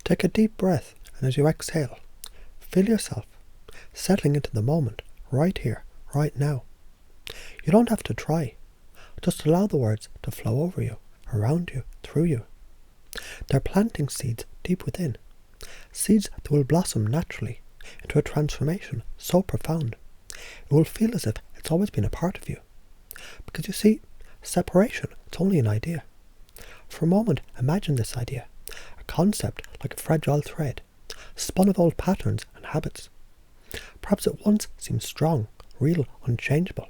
Take a deep breath, and as you exhale, feel yourself settling into the moment, right here, right now. You don't have to try. Just allow the words to flow over you, around you, through you. They're planting seeds deep within, seeds that will blossom naturally into a transformation so profound, it will feel as if it's always been a part of you. Because you see, separation, it's only an idea. For a moment, imagine this idea, a concept like a fragile thread, spun of old patterns and habits. Perhaps it once seemed strong, real, unchangeable.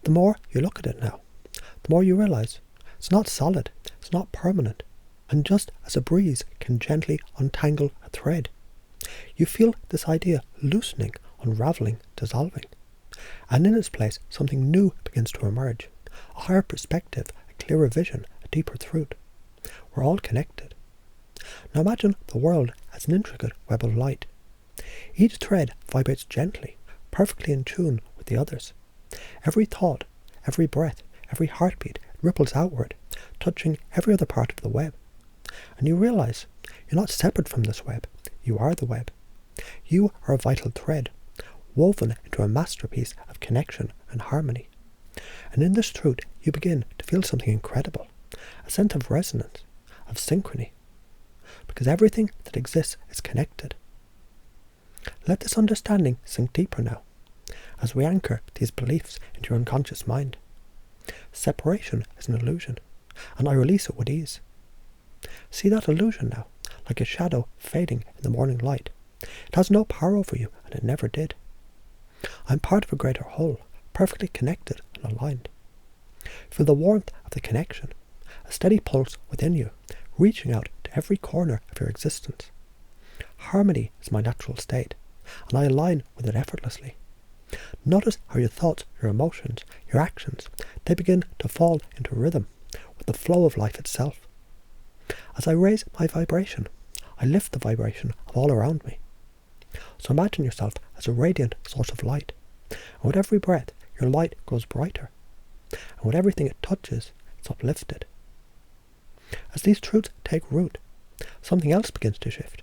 The more you look at it now, the more you realize it's not solid, it's not permanent, and just as a breeze can gently untangle a thread, you feel this idea loosening, unraveling, dissolving. And in its place, something new begins to emerge, a higher perspective, a clearer vision, a deeper truth. We're all connected. Now imagine the world as an intricate web of light. Each thread vibrates gently, perfectly in tune with the others. Every thought, every breath, every heartbeat ripples outward, touching every other part of the web. And you realize you're not separate from this web. You are the web. You are a vital thread, woven into a masterpiece of connection and harmony. And in this truth, you begin to feel something incredible, a sense of resonance, of synchrony, because everything that exists is connected. Let this understanding sink deeper now, as we anchor these beliefs into your unconscious mind. Separation is an illusion, and I release it with ease. See that illusion now, like a shadow fading in the morning light. It has no power over you, and it never did. I'm part of a greater whole, perfectly connected and aligned. Feel the warmth of the connection, a steady pulse within you, reaching out to every corner of your existence. Harmony is my natural state, and I align with it effortlessly. Notice how your thoughts, your emotions, your actions, they begin to fall into rhythm with the flow of life itself. As I raise my vibration, I lift the vibration of all around me. So imagine yourself as a radiant source of light, and with every breath, your light grows brighter, and with everything it touches, it's uplifted. As these truths take root, something else begins to shift.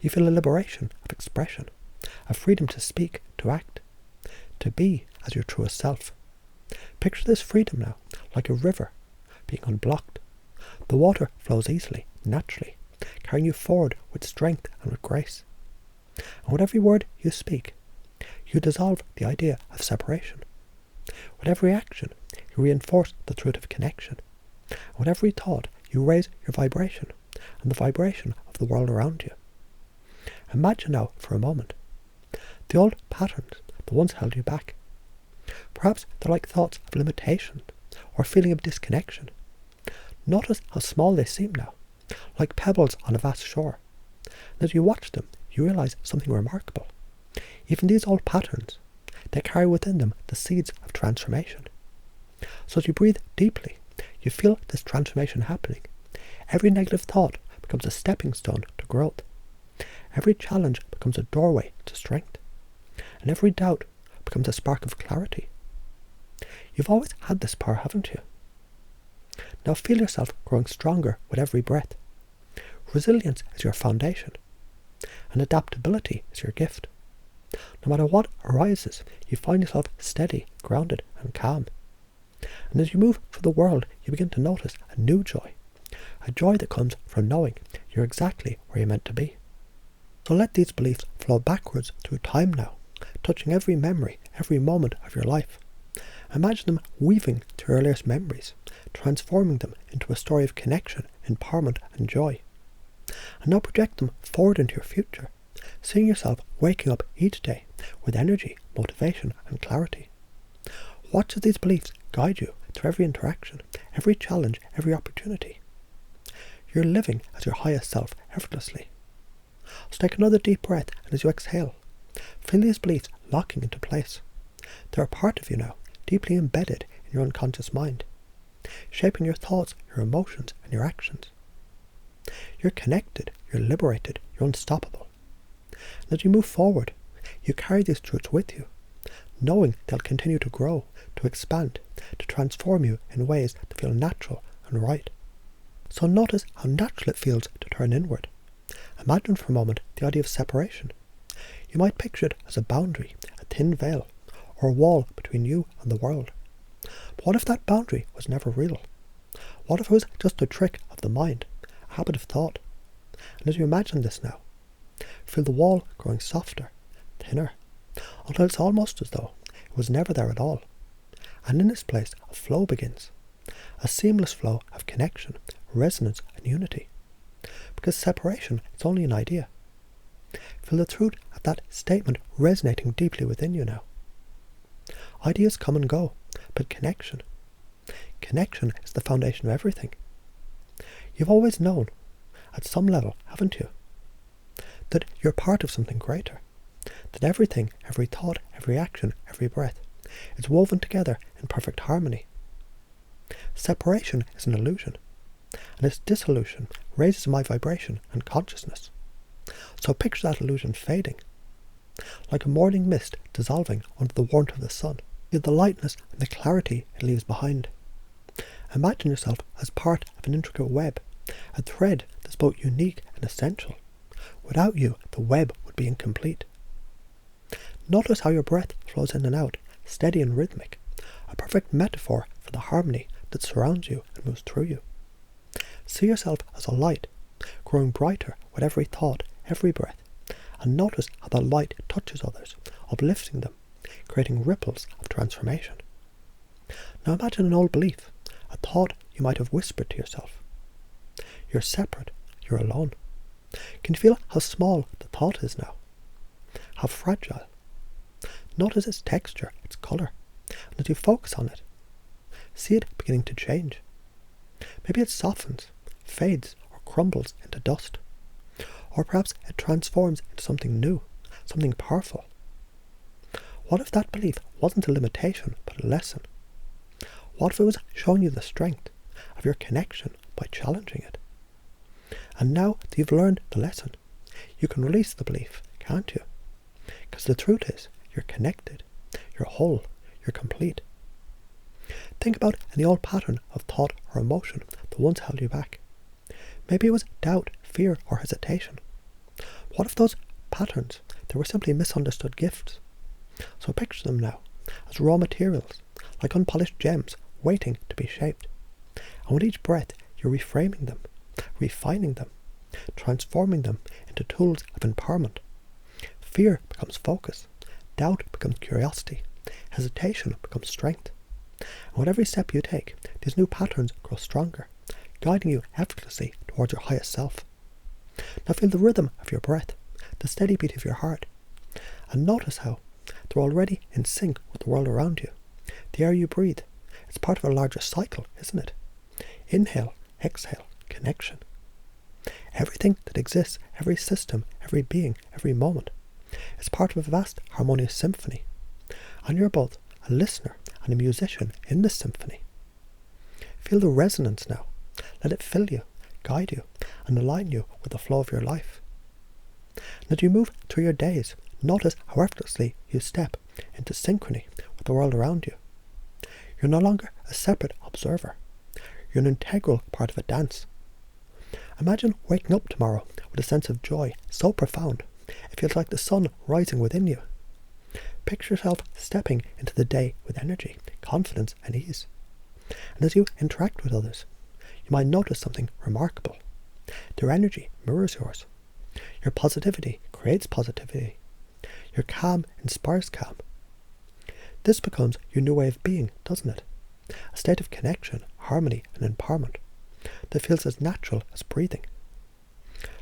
You feel a liberation of expression, a freedom to speak, to act, to be as your truest self. Picture this freedom now, like a river, being unblocked. The water flows easily, naturally, carrying you forward with strength and with grace. And with every word you speak, you dissolve the idea of separation. With every action, you reinforce the truth of connection. And with every thought, you raise your vibration and the vibration of the world around you. Imagine now for a moment the old patterns that once held you back. Perhaps they're like thoughts of limitation or feeling of disconnection. Notice how small they seem now, like pebbles on a vast shore. And as you watch them, you realize something remarkable. Even these old patterns, they carry within them the seeds of transformation. So as you breathe deeply, you feel this transformation happening. Every negative thought becomes a stepping stone to growth. Every challenge becomes a doorway to strength. And every doubt becomes a spark of clarity. You've always had this power, haven't you? Now feel yourself growing stronger with every breath. Resilience is your foundation, and adaptability is your gift. No matter what arises, you find yourself steady, grounded, and calm. And as you move through the world, you begin to notice a new joy, a joy that comes from knowing you're exactly where you're meant to be. So let these beliefs flow backwards through time now, touching every memory, every moment of your life. Imagine them weaving to your earliest memories, transforming them into a story of connection, empowerment, and joy. And now project them forward into your future, seeing yourself waking up each day with energy, motivation, and clarity. Watch as these beliefs guide you through every interaction, every challenge, every opportunity. You're living as your highest self effortlessly. So take another deep breath, and as you exhale, feel these beliefs locking into place. They're a part of you now, deeply embedded in your unconscious mind, shaping your thoughts, your emotions, and your actions. You're connected, you're liberated, you're unstoppable. And as you move forward, you carry these truths with you, knowing they'll continue to grow, to expand, to transform you in ways that feel natural and right. So notice how natural it feels to turn inward, Imagine for a moment the idea of separation. You might picture it as a boundary, a thin veil, or a wall between you and the world. But what if that boundary was never real? What if it was just a trick of the mind, a habit of thought? And as you imagine this now, feel the wall growing softer, thinner, until it's almost as though it was never there at all. And in this place, a flow begins, a seamless flow of connection, resonance, and unity. Because separation is only an idea. Feel the truth of that statement resonating deeply within you now. Ideas come and go, but connection is the foundation of everything. You've always known, at some level, haven't you, that you're part of something greater, that everything, every thought, every action, every breath, is woven together in perfect harmony. Separation is an illusion, and its dissolution raises my vibration and consciousness. So picture that illusion fading, like a morning mist dissolving under the warmth of the sun. Feel the lightness and the clarity it leaves behind. Imagine yourself as part of an intricate web, a thread that's both unique and essential. Without you, the web would be incomplete. Notice how your breath flows in and out, steady and rhythmic, a perfect metaphor for the harmony that surrounds you and moves through you. See yourself as a light, growing brighter with every thought, every breath, and notice how that light touches others, uplifting them, creating ripples of transformation. Now imagine an old belief, a thought you might have whispered to yourself. You're separate, you're alone. Can you feel how small the thought is now? How fragile? Notice its texture, its colour, and as you focus on it, see it beginning to change. Maybe it softens, fades, or crumbles into dust. Or perhaps it transforms into something new, something powerful. What if that belief wasn't a limitation, but a lesson? What if it was showing you the strength of your connection by challenging it? And now that you've learned the lesson, you can release the belief, can't you? Because the truth is, you're connected, you're whole, you're complete. Think about any old pattern of thought or emotion that once held you back. Maybe it was doubt, fear, or hesitation. What if those patterns, they were simply misunderstood gifts? So picture them now as raw materials, like unpolished gems waiting to be shaped. And with each breath, you're reframing them, refining them, transforming them into tools of empowerment. Fear becomes focus, doubt becomes curiosity, hesitation becomes strength. And with every step you take, these new patterns grow stronger, guiding you effortlessly towards your highest self. Now feel the rhythm of your breath, the steady beat of your heart, and notice how they're already in sync with the world around you. The air you breathe, it's part of a larger cycle, isn't it? Inhale, exhale, connection. Everything that exists, every system, every being, every moment, is part of a vast harmonious symphony. And you're both a listener and a musician in this symphony. Feel the resonance now. Let it fill you, guide you, and align you with the flow of your life. And as you move through your days, notice how effortlessly you step into synchrony with the world around you. You're no longer a separate observer. You're an integral part of a dance. Imagine waking up tomorrow with a sense of joy so profound, it feels like the sun rising within you. Picture yourself stepping into the day with energy, confidence, and ease. And as you interact with others, you might notice something remarkable. Their energy mirrors yours. Your positivity creates positivity. Your calm inspires calm. This becomes your new way of being, doesn't it? A state of connection, harmony, and empowerment that feels as natural as breathing.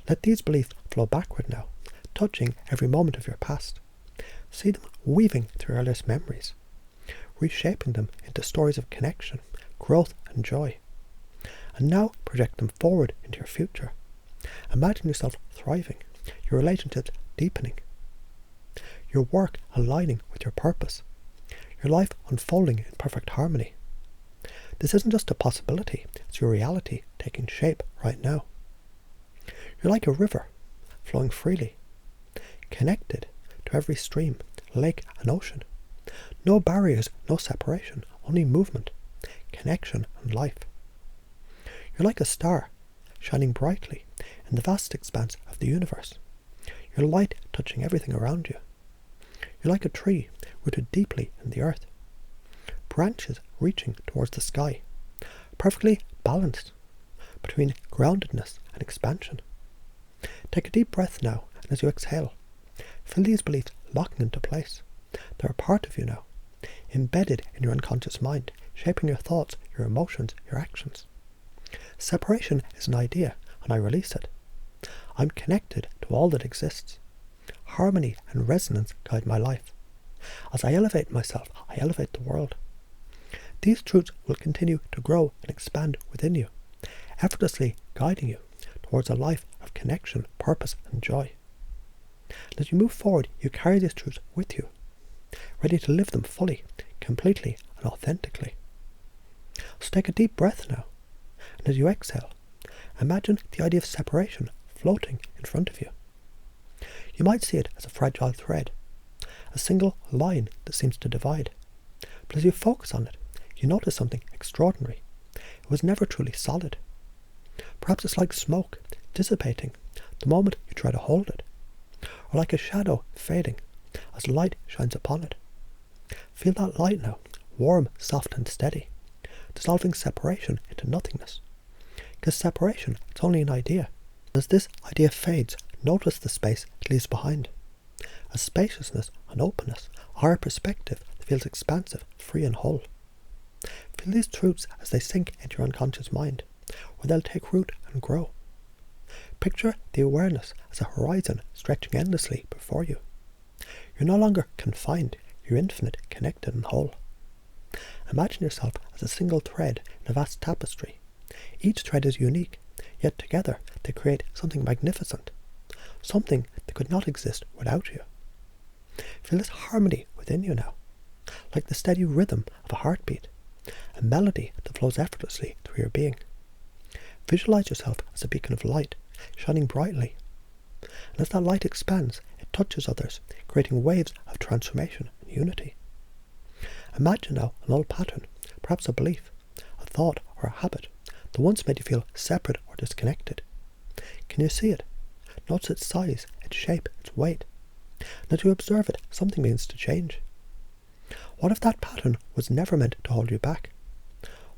Let these beliefs flow backward now, touching every moment of your past. See them weaving through your earliest memories, reshaping them into stories of connection, growth, and joy. And now project them forward into your future. Imagine yourself thriving, your relationships deepening, your work aligning with your purpose, your life unfolding in perfect harmony. This isn't just a possibility, it's your reality taking shape right now. You're like a river, flowing freely, connected to every stream, lake, and ocean. No barriers, no separation, only movement, connection, and life. You're like a star, shining brightly in the vast expanse of the universe. You're light touching everything around you. You're like a tree rooted deeply in the earth. Branches reaching towards the sky, perfectly balanced between groundedness and expansion. Take a deep breath now, and as you exhale, feel these beliefs locking into place. They're a part of you now, embedded in your unconscious mind, shaping your thoughts, your emotions, your actions. Separation is an idea, and I release it. I'm connected to all that exists. Harmony and resonance guide my life. As I elevate myself, I elevate the world. These truths will continue to grow and expand within you, effortlessly guiding you towards a life of connection, purpose, and joy. And as you move forward, you carry these truths with you, ready to live them fully, completely, and authentically. So take a deep breath now, and as you exhale, imagine the idea of separation floating in front of you. You might see it as a fragile thread, a single line that seems to divide. But as you focus on it, you notice something extraordinary. It was never truly solid. Perhaps it's like smoke dissipating the moment you try to hold it, or like a shadow fading as light shines upon it. Feel that light now, warm, soft and steady, dissolving separation into nothingness. Because separation, it's only an idea. As this idea fades, notice the space it leaves behind. A spaciousness and openness, a higher perspective that feels expansive, free and whole. Feel these truths as they sink into your unconscious mind, where they'll take root and grow. Picture the awareness as a horizon stretching endlessly before you. You're no longer confined, you're infinite, connected and whole. Imagine yourself as a single thread in a vast tapestry. Each thread is unique, yet together they create something magnificent, something that could not exist without you. Feel this harmony within you now, like the steady rhythm of a heartbeat, a melody that flows effortlessly through your being. Visualize yourself as a beacon of light, shining brightly. And as that light expands, it touches others, creating waves of transformation and unity. Imagine now an old pattern, perhaps a belief, a thought or a habit that once made you feel separate or disconnected. Can you see it? Notice its size, its shape, its weight. And as you observe it, something begins to change. What if that pattern was never meant to hold you back?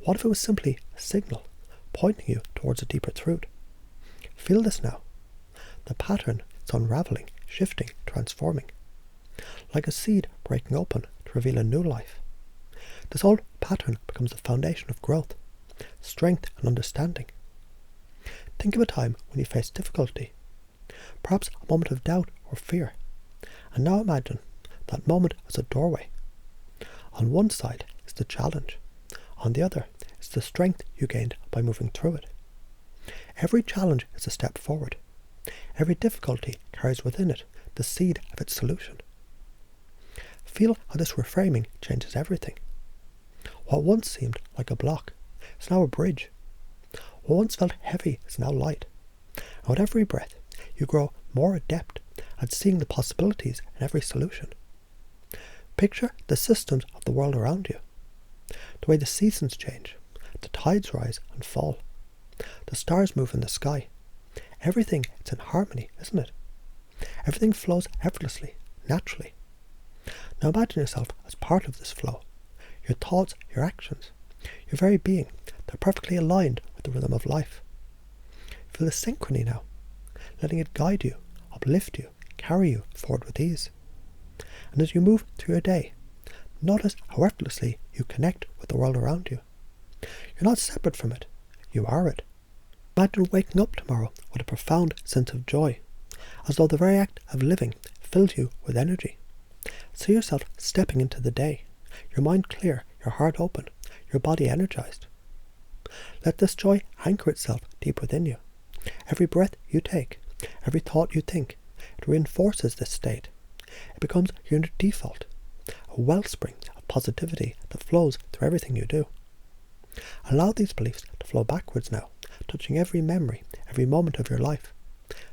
What if it was simply a signal, pointing you towards a deeper truth? Feel this now. The pattern is unraveling, shifting, transforming. Like a seed breaking open to reveal a new life. This old pattern becomes the foundation of growth, strength and understanding. Think of a time when you faced difficulty, perhaps a moment of doubt or fear, and now imagine that moment as a doorway. On one side is the challenge, on the other is the strength you gained by moving through it. Every challenge is a step forward. Every difficulty carries within it the seed of its solution. Feel how this reframing changes everything. What once seemed like a block is now a bridge. What once felt heavy is now light. And with every breath, you grow more adept at seeing the possibilities in every solution. Picture the systems of the world around you. The way the seasons change, the tides rise and fall. The stars move in the sky. Everything is in harmony, isn't it? Everything flows effortlessly, naturally. Now imagine yourself as part of this flow. Your thoughts, your actions, your very being, they're perfectly aligned with the rhythm of life. Feel the synchrony now, letting it guide you, uplift you, carry you forward with ease. And as you move through your day, notice how effortlessly you connect with the world around you. You're not separate from it, you are it. Imagine waking up tomorrow with a profound sense of joy, as though the very act of living fills you with energy. See yourself stepping into the day, your mind clear, your heart open, your body energized. Let this joy anchor itself deep within you. Every breath you take, every thought you think, it reinforces this state. It becomes your default, a wellspring of positivity that flows through everything you do. Allow these beliefs to flow backwards now, touching every memory, every moment of your life.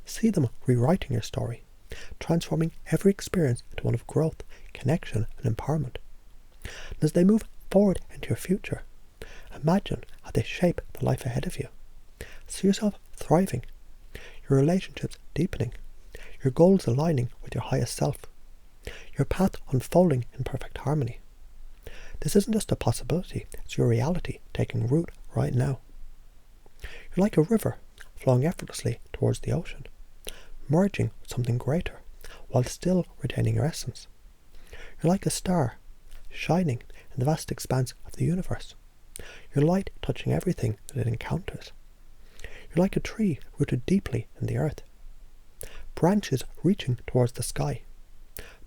See them rewriting your story, transforming every experience into one of growth, connection and empowerment. And as they move forward into your future, imagine how they shape the life ahead of you. See yourself thriving, your relationships deepening, your goals aligning with your highest self, your path unfolding in perfect harmony. This isn't just a possibility, it's your reality taking root right now. You're like a river flowing effortlessly towards the ocean, merging with something greater while still retaining your essence. You're like a star shining in the vast expanse of the universe, your light touching everything that it encounters. You're like a tree rooted deeply in the earth, branches reaching towards the sky,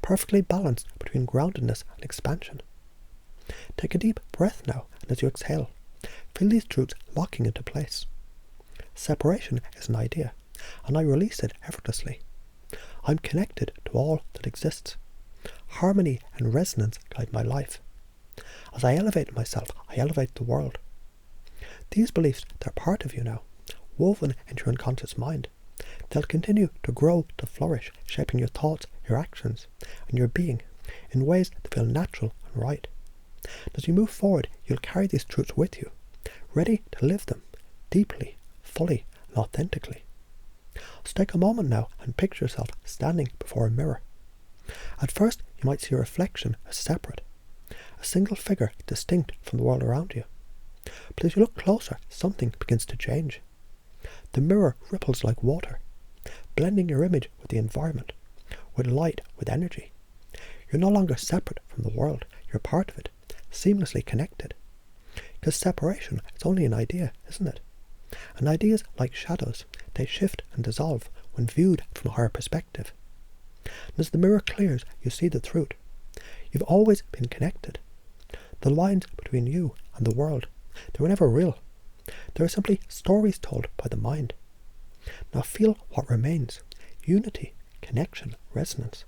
perfectly balanced between groundedness and expansion. Take a deep breath now, and as you exhale, feel these truths locking into place. Separation is an idea, and I release it effortlessly. I'm connected to all that exists. Harmony and resonance guide my life. As I elevate myself, I elevate the world. These beliefs, they're part of you now, woven into your unconscious mind. They'll continue to grow, to flourish, shaping your thoughts, your actions, and your being in ways that feel natural and right. As you move forward, you'll carry these truths with you, ready to live them deeply, fully, and authentically. So take a moment now and picture yourself standing before a mirror. At first, you might see a reflection as separate, a single figure distinct from the world around you. But as you look closer, something begins to change. The mirror ripples like water, blending your image with the environment, with light, with energy. You're no longer separate from the world, you're part of it, seamlessly connected. Because separation is only an idea, isn't it? And ideas, like shadows, they shift and dissolve when viewed from a higher perspective. And as the mirror clears, you see the truth. You've always been connected. The lines between you and the world, they were never real. They are simply stories told by the mind. Now feel what remains: unity, connection, resonance.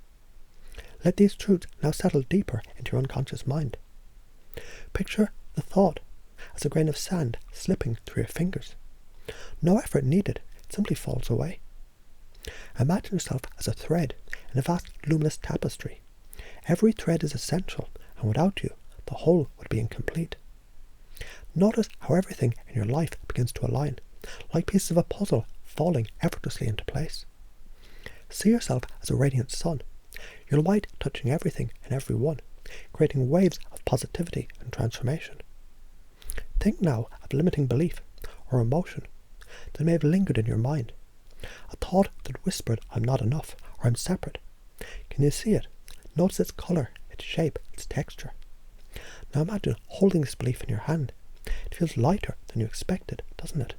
Let these truths now settle deeper into your unconscious mind. Picture the thought as a grain of sand slipping through your fingers. No effort needed, it simply falls away. Imagine yourself as a thread in a vast luminous tapestry. Every thread is essential, and without you, the whole would be incomplete. Notice how everything in your life begins to align, like pieces of a puzzle falling effortlessly into place. See yourself as a radiant sun, your light touching everything and everyone, creating waves of positivity and transformation. Think now of limiting belief or emotion that may have lingered in your mind, a thought that whispered, "I'm not enough," or "I'm separate." Can you see it? Notice its colour, its shape, its texture. Now imagine holding this belief in your hand. It feels lighter than you expected, doesn't it?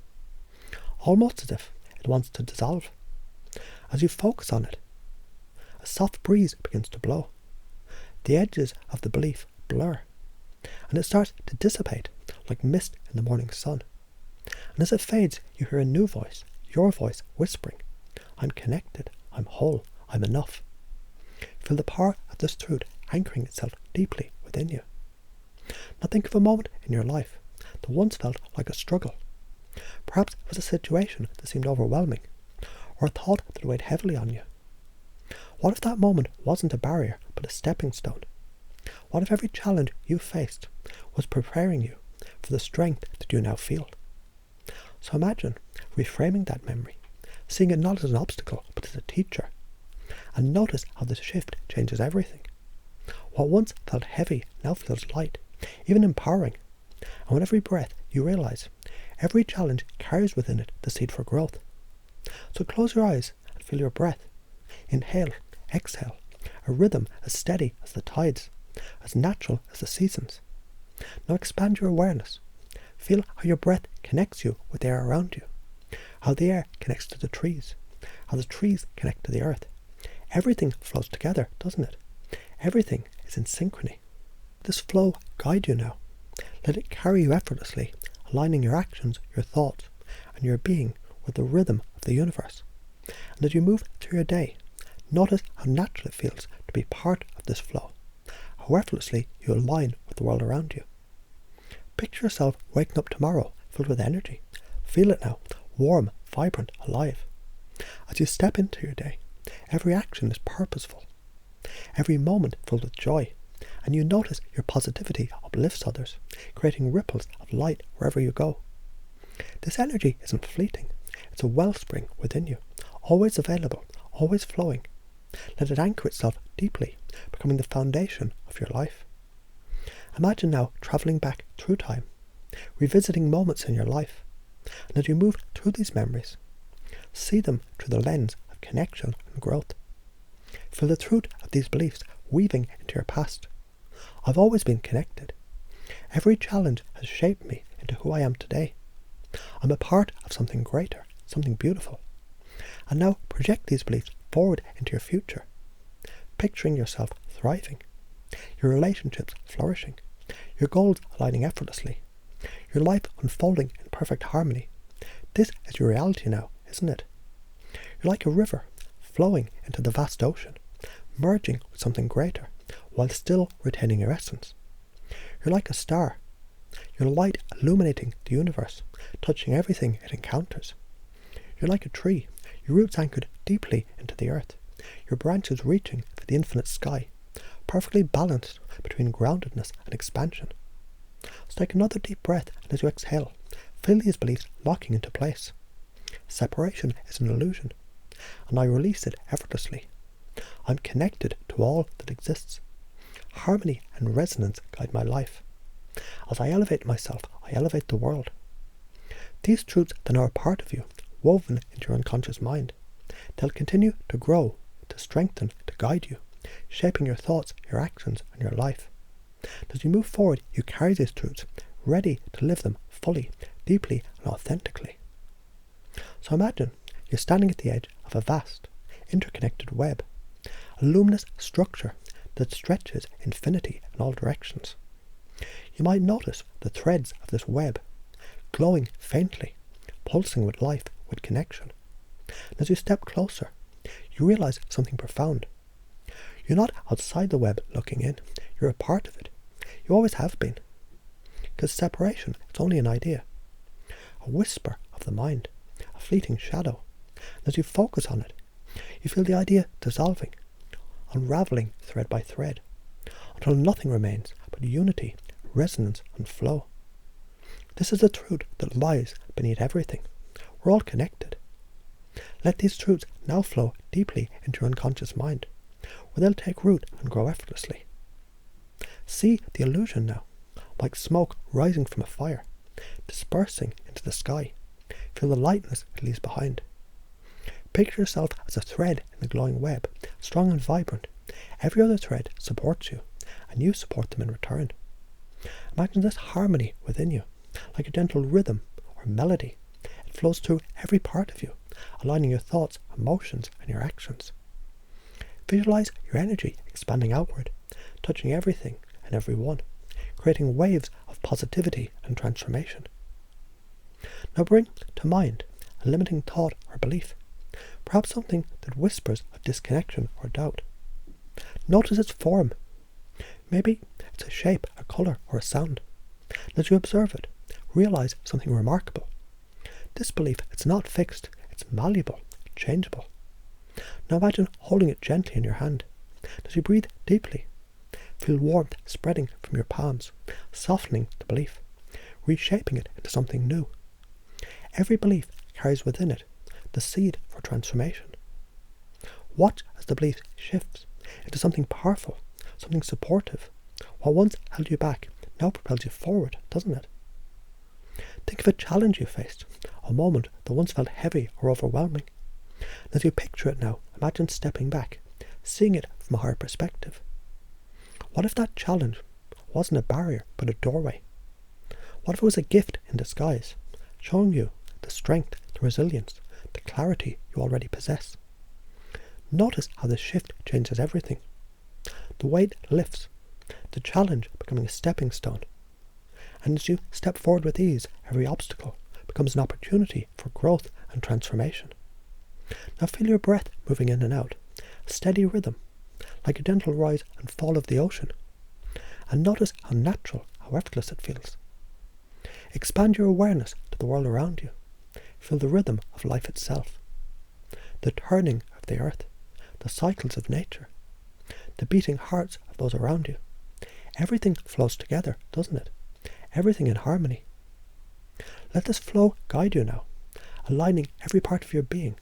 Almost as if it wants to dissolve. As you focus on it, a soft breeze begins to blow. The edges of the belief blur, and it starts to dissipate like mist in the morning sun. And as it fades, you hear a new voice, your voice whispering, "I'm connected, I'm whole, I'm enough." Feel the power of this truth anchoring itself deeply within you. Now think of a moment in your life that once felt like a struggle. Perhaps it was a situation that seemed overwhelming, or a thought that weighed heavily on you. What if that moment wasn't a barrier, but a stepping stone? What if every challenge you faced was preparing you for the strength that you now feel? So imagine reframing that memory, seeing it not as an obstacle, but as a teacher. And notice how this shift changes everything. What once felt heavy now feels light, even empowering. And with every breath, you realize every challenge carries within it the seed for growth. So close your eyes and feel your breath. Inhale, exhale, a rhythm as steady as the tides, as natural as the seasons. Now expand your awareness. Feel how your breath connects you with the air around you, how the air connects to the trees, how the trees connect to the earth. Everything flows together, doesn't it? Everything is in synchrony. This flow guide you now. Let it carry you effortlessly, aligning your actions, your thoughts, and your being with the rhythm of the universe. And as you move through your day, notice how natural it feels to be part of this flow, how effortlessly you align with the world around you. Picture yourself waking up tomorrow filled with energy. Feel it now, warm, vibrant, alive. As you step into your day, every action is purposeful, every moment filled with joy, and you notice your positivity uplifts others, creating ripples of light wherever you go. This energy isn't fleeting, it's a wellspring within you, always available, always flowing. Let it anchor itself deeply, becoming the foundation of your life. Imagine now travelling back through time, revisiting moments in your life, and as you move through these memories, see them through the lens of connection and growth. Feel the truth of these beliefs weaving into your past. I've always been connected. Every challenge has shaped me into who I am today. I'm a part of something greater, something beautiful. And now project these beliefs forward into your future, picturing yourself thriving, your relationships flourishing, your goals aligning effortlessly, your life unfolding in perfect harmony. This is your reality now, isn't it? You're like a river flowing into the vast ocean, merging with something greater, while still retaining your essence. You're like a star, your light illuminating the universe, touching everything it encounters. You're like a tree, your roots anchored deeply into the earth, your branches reaching for the infinite sky, perfectly balanced between groundedness and expansion. So take another deep breath, and as you exhale, feel these beliefs locking into place. Separation is an illusion, and I release it effortlessly. I'm connected to all that exists. Harmony and resonance guide my life. As I elevate myself, I elevate the world. These truths then are a part of you, woven into your unconscious mind. They'll continue to grow, to strengthen, to guide you, shaping your thoughts, your actions, and your life. As you move forward, you carry these truths, ready to live them fully, deeply, and authentically. So imagine you're standing at the edge of a vast, interconnected web, a luminous structure that stretches infinity in all directions. You might notice the threads of this web, glowing faintly, pulsing with life, with connection. And as you step closer, you realize something profound. You're not outside the web looking in, you're a part of it. You always have been. Because separation is only an idea, a whisper of the mind, a fleeting shadow. And as you focus on it, you feel the idea dissolving, unraveling thread by thread, until nothing remains but unity, resonance, and flow. This is the truth that lies beneath everything. We're all connected. Let these truths now flow deeply into your unconscious mind, where they'll take root and grow effortlessly. See the illusion now, like smoke rising from a fire, dispersing into the sky. Feel the lightness it leaves behind. Picture yourself as a thread in the glowing web, strong and vibrant. Every other thread supports you, and you support them in return. Imagine this harmony within you, like a gentle rhythm or melody. It flows through every part of you, aligning your thoughts, emotions, and your actions. Visualize your energy expanding outward, touching everything and everyone, creating waves of positivity and transformation. Now bring to mind a limiting thought or belief, perhaps something that whispers of disconnection or doubt. Notice its form. Maybe it's a shape, a colour, or a sound. And as you observe it, realize something remarkable. This belief, it's not fixed, it's malleable, changeable. Now imagine holding it gently in your hand. As you breathe deeply, feel warmth spreading from your palms, softening the belief, reshaping it into something new. Every belief carries within it the seed for transformation. Watch as the belief shifts into something powerful, something supportive. What once held you back now propels you forward, doesn't it? Think of a challenge you faced, a moment that once felt heavy or overwhelming. As you picture it now, imagine stepping back, seeing it from a higher perspective. What if that challenge wasn't a barrier, but a doorway? What if it was a gift in disguise, showing you the strength, the resilience, the clarity you already possess? Notice how the shift changes everything. The weight lifts, the challenge becoming a stepping stone. And as you step forward with ease, every obstacle becomes an opportunity for growth and transformation. Now feel your breath moving in and out, a steady rhythm, like a gentle rise and fall of the ocean. And notice how natural, how effortless it feels. Expand your awareness to the world around you. Feel the rhythm of life itself, the turning of the earth, the cycles of nature, the beating hearts of those around you. Everything flows together, doesn't it? Everything in harmony. Let this flow guide you now, aligning every part of your being,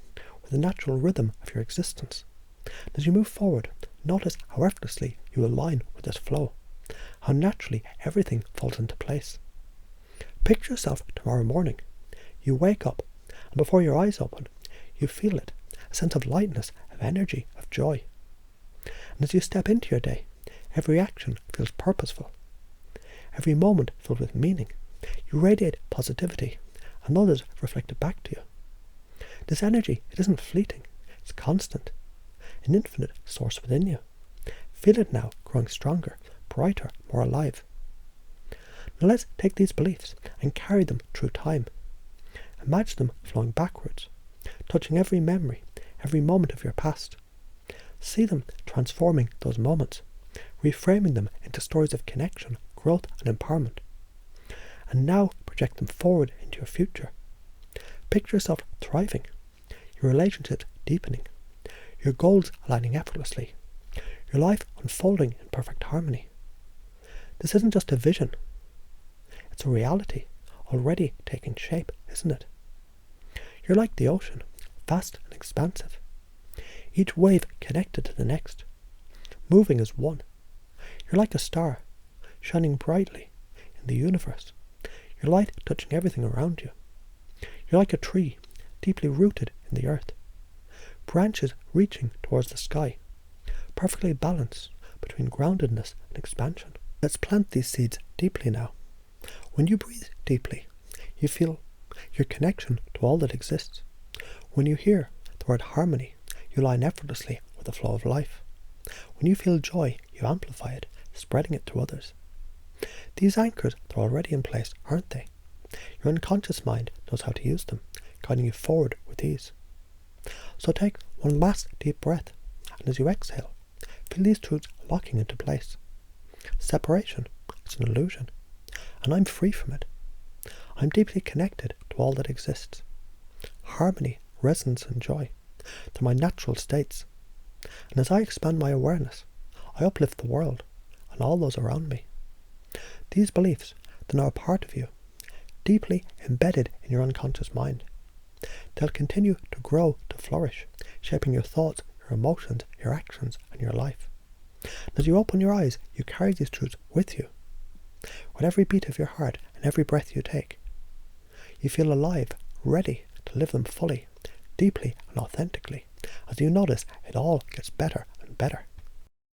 with the natural rhythm of your existence. And as you move forward, notice how effortlessly you align with this flow, how naturally everything falls into place. Picture yourself tomorrow morning. You wake up, and before your eyes open, you feel it, a sense of lightness, of energy, of joy. And as you step into your day, every action feels purposeful, every moment filled with meaning. You radiate positivity, and others reflect it back to you. This energy, it isn't fleeting, it's constant, an infinite source within you. Feel it now growing stronger, brighter, more alive. Now let's take these beliefs and carry them through time. Imagine them flowing backwards, touching every memory, every moment of your past. See them transforming those moments, reframing them into stories of connection, growth and empowerment. And now project them forward into your future. Picture yourself thriving, your relationships deepening, your goals aligning effortlessly, your life unfolding in perfect harmony. This isn't just a vision, it's a reality already taking shape, isn't it? You're like the ocean, vast and expansive, each wave connected to the next, moving as one. You're like a star, shining brightly in the universe, your light touching everything around you. You're like a tree, deeply rooted in the earth, branches reaching towards the sky, perfectly balanced between groundedness and expansion. Let's plant these seeds deeply now. When you breathe deeply, you feel your connection to all that exists. When you hear the word harmony, you align effortlessly with the flow of life. When you feel joy, you amplify it, spreading it to others. These anchors are already in place, aren't they? Your unconscious mind knows how to use them, guiding you forward with ease. So take one last deep breath, and as you exhale, feel these truths locking into place. Separation is an illusion, and I'm free from it. I'm deeply connected to all that exists. Harmony, resonance and joy, they're my natural states. And as I expand my awareness, I uplift the world and all those around me. These beliefs, they're now a part of you, deeply embedded in your unconscious mind. They'll continue to grow, to flourish, shaping your thoughts, your emotions, your actions, and your life. And as you open your eyes, you carry these truths with you. With every beat of your heart and every breath you take, you feel alive, ready to live them fully, deeply and authentically, as you notice it all gets better and better.